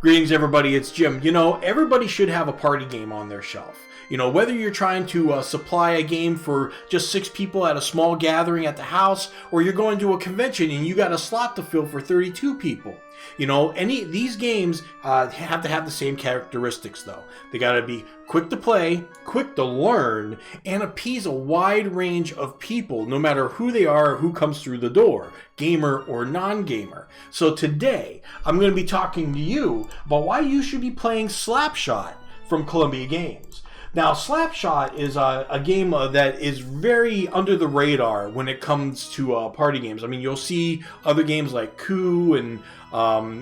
Greetings, everybody. It's Jim. You know, everybody should have a party game on their shelf. You know, whether you're trying to supply a game for just 6 people at a small gathering at the house, or you're going to a convention and you got a slot to fill for 32 people. You know, these games have to have the same characteristics, though. They got to be quick to play, quick to learn, and appease a wide range of people, no matter who they are or who comes through the door, gamer or non-gamer. So today, I'm going to be talking to you about why you should be playing Slapshot from Columbia Games. Now, Slapshot is a game that is very under the radar when it comes to party games. I mean, you'll see other games like Coup and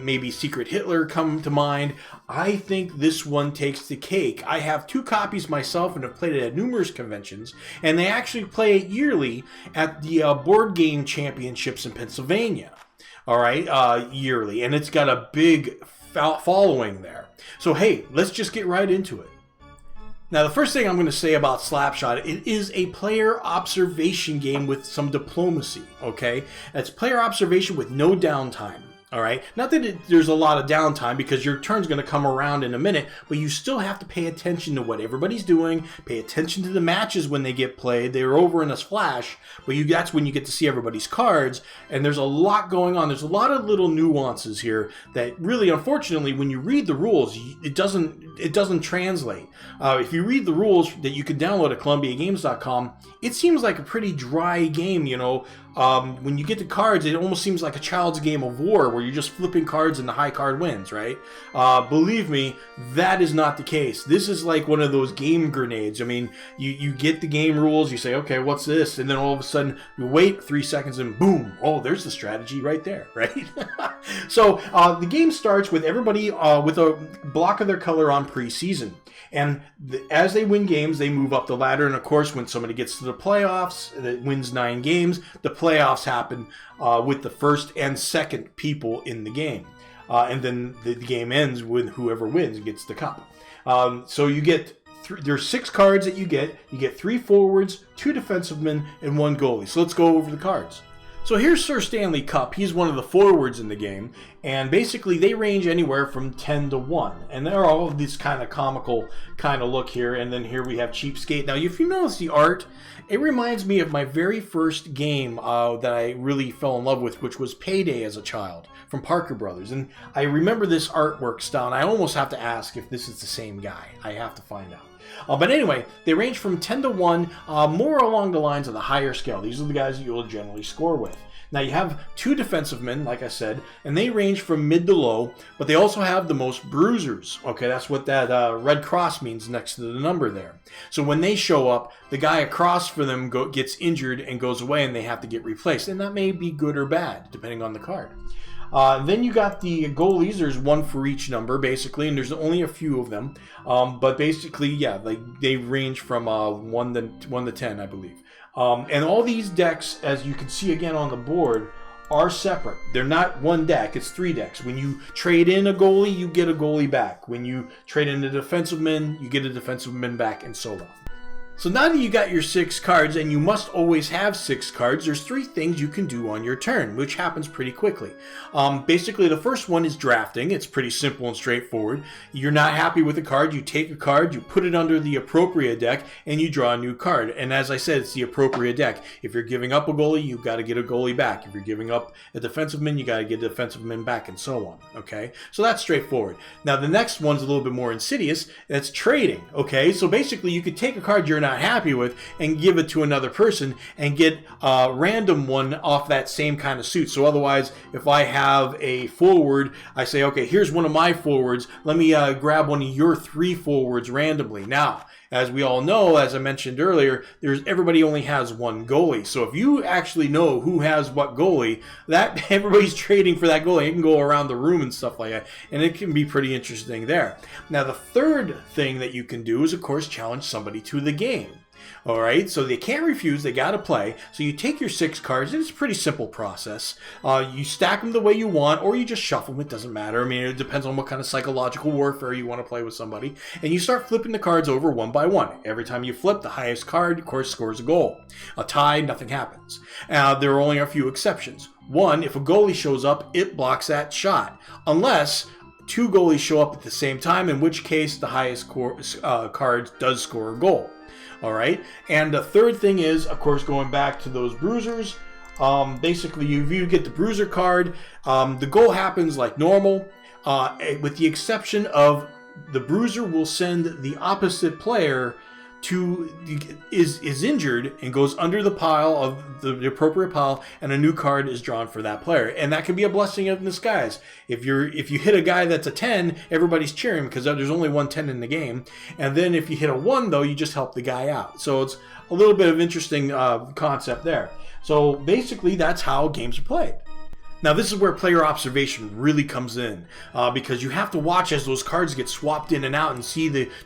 maybe Secret Hitler come to mind. I think this one takes the cake. I have 2 copies myself and have played it at numerous conventions, and they actually play it yearly at the Board Game Championships in Pennsylvania. All right, yearly, and it's got a big following there. So, hey, let's just get right into it. Now, the first thing I'm going to say about Slapshot, it is a player observation game with some diplomacy, okay? It's player observation with no downtime, all right? Not that there's a lot of downtime because your turn's going to come around in a minute, but you still have to pay attention to what everybody's doing, pay attention to the matches when they get played. They're over in a flash, but that's when you get to see everybody's cards, and there's a lot going on. There's a lot of little nuances here that really, unfortunately, when you read the rules, it doesn't translate. If you read the rules that you can download at ColumbiaGames.com, it seems like a pretty dry game, you know. When you get to cards, it almost seems like a child's game of war where you're just flipping cards and the high card wins, right? Believe me, that is not the case. This is like one of those game grenades. I mean, you get the game rules, you say, okay, what's this? And then all of a sudden, you wait 3 seconds and boom, oh, there's the strategy right there, right? So the game starts with everybody with a block of their color on preseason. And as they win games, they move up the ladder. And of course, when somebody gets to the playoffs that wins 9 games, the playoffs happen with the first and second people in the game. And then the game ends with whoever wins gets the cup. So you get there's 6 cards that you get. You get 3 forwards, 2 defensive and 1 goalie. So let's go over the cards. So here's Sir Stanley Cup. He's one of the forwards in the game, and basically they range anywhere from 10 to 1. And they're all of this kind of comical kind of look here. And then here we have Cheapskate. Now, if you notice the art, it reminds me of my very first game that I really fell in love with, which was Payday as a child from Parker Brothers. And I remember this artwork style, and I almost have to ask if this is the same guy. I have to find out. But anyway, they range from 10 to 1, more along the lines of the higher scale. These are the guys that you'll generally score with. Now, you have 2 defensive men, like I said, and they range from mid to low, but they also have the most bruisers. Okay, that's what that red cross means next to the number there. So when they show up, the guy across from them gets injured and goes away, and they have to get replaced. And that may be good or bad, depending on the card. Then you got the goalies. There's 1 for each number, basically, and there's only a few of them. But basically, yeah, they range from 1 to 10, I believe. And all these decks, as you can see again on the board, are separate. They're not one deck, it's 3 decks. When you trade in a goalie, you get a goalie back. When you trade in a defensive man, you get a defensive man back, and so on. So now that you got your 6 cards, and you must always have 6 cards, there's 3 things you can do on your turn, which happens pretty quickly. Basically, the first one is drafting. It's pretty simple and straightforward. You're not happy with a card, you take a card, you put it under the appropriate deck, and you draw a new card. And as I said, it's the appropriate deck. If you're giving up a goalie, you've got to get a goalie back. If you're giving up a defensive man, you got to get a defensive man back, and so on. Okay, so that's straightforward. Now, the next one's a little bit more insidious. That's trading. Okay, so basically, you could take a card you're not happy with and give it to another person and get a random one off that same kind of suit. So otherwise, if I have a forward, I say, okay, here's one of my forwards. Let me grab one of your 3 forwards randomly. Now, as we all know, as I mentioned earlier, everybody only has 1 goalie. So if you actually know who has what goalie, that everybody's trading for that goalie. It can go around the room and stuff like that, and it can be pretty interesting there. Now, the third thing that you can do is, of course, challenge somebody to the game. All right, so they can't refuse, they got to play. So you take your 6 cards, and it's a pretty simple process. You stack them the way you want, or you just shuffle them, it doesn't matter. I mean, it depends on what kind of psychological warfare you want to play with somebody. And you start flipping the cards over 1 by 1. Every time you flip, the highest card, of course, scores a goal. A tie, nothing happens. There are only a few exceptions. 1, if a goalie shows up, it blocks that shot. Unless 2 goalies show up at the same time, in which case the highest card does score a goal. All right, and the third thing is, of course, going back to those bruisers. Basically, you get the bruiser card. The goal happens like normal, with the exception of the bruiser will send the opposite player is injured and goes under the pile of the appropriate pile, and a new card is drawn for that player. And that can be a blessing in disguise. If you hit a guy that's a 10, everybody's cheering because there's only one 10 in the game. And then if you hit a 1, though, you just help the guy out. So it's a little bit of interesting concept there. So basically, that's how games are played. Now, this is where player observation really comes in, because you have to watch as those cards get swapped in and out and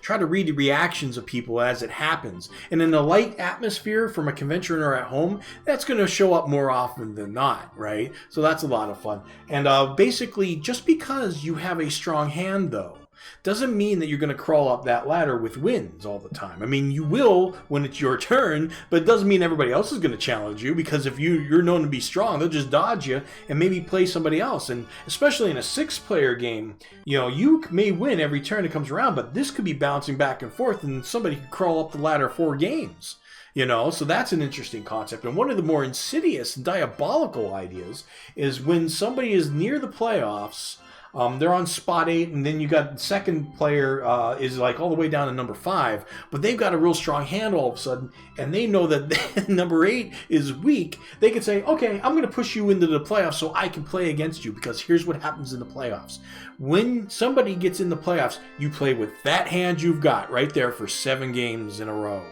try to read the reactions of people as it happens. And in a light atmosphere from a convention or at home, that's going to show up more often than not, right? So that's a lot of fun. And basically, just because you have a strong hand, though, doesn't mean that you're going to crawl up that ladder with wins all the time. I mean, you will when it's your turn, but it doesn't mean everybody else is going to challenge you, because if you're known to be strong, they'll just dodge you and maybe play somebody else. And especially in a 6-player game, you may win every turn that comes around, but this could be bouncing back and forth and somebody could crawl up the ladder 4 games. So that's an interesting concept. And one of the more insidious and diabolical ideas is when somebody is near the playoffs. They're on spot 8, and then you got the second player is like all the way down to number 5, but they've got a real strong hand all of a sudden, and they know that number 8 is weak. They can say, okay, I'm going to push you into the playoffs so I can play against you, because here's what happens in the playoffs. When somebody gets in the playoffs, you play with that hand you've got right there for 7 games in a row.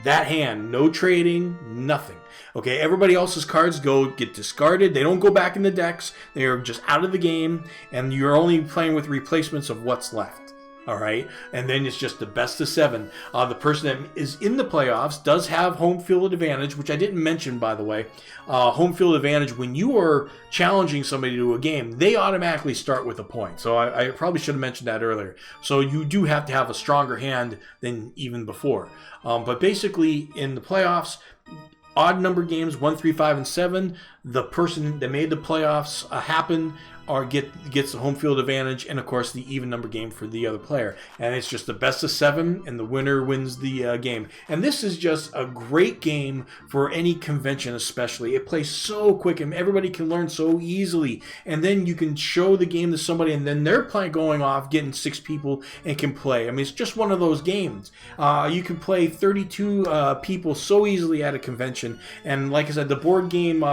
That hand, no trading, nothing. Okay, everybody else's cards get discarded. They don't go back in the decks. They are just out of the game, and you're only playing with replacements of what's left. All right, and then it's just the best of 7. The person that is in the playoffs does have home field advantage, which I didn't mention, by the way. Home field advantage, when you are challenging somebody to a game, they automatically start with a point. So I probably should have mentioned that earlier. So you do have to have a stronger hand than even before. But basically, in the playoffs, odd number games, 1, 3, 5, and 7, the person that made the playoffs happen or gets the home field advantage, and of course the even number game for the other player. And it's just the best of 7, and the winner wins the game. And this is just a great game for any convention, especially. It plays so quick, and everybody can learn so easily. And then you can show the game to somebody, and then they're going off, getting 6 people, and can play. I mean, it's just one of those games. You can play 32 people so easily at a convention. And like I said, the board game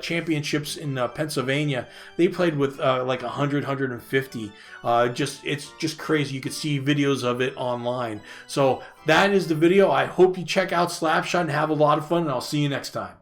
championships in Pennsylvania, they played with like 100, 150. It's just crazy. You could see videos of it online. So that is the video. I hope you check out Slapshot and have a lot of fun, and I'll see you next time.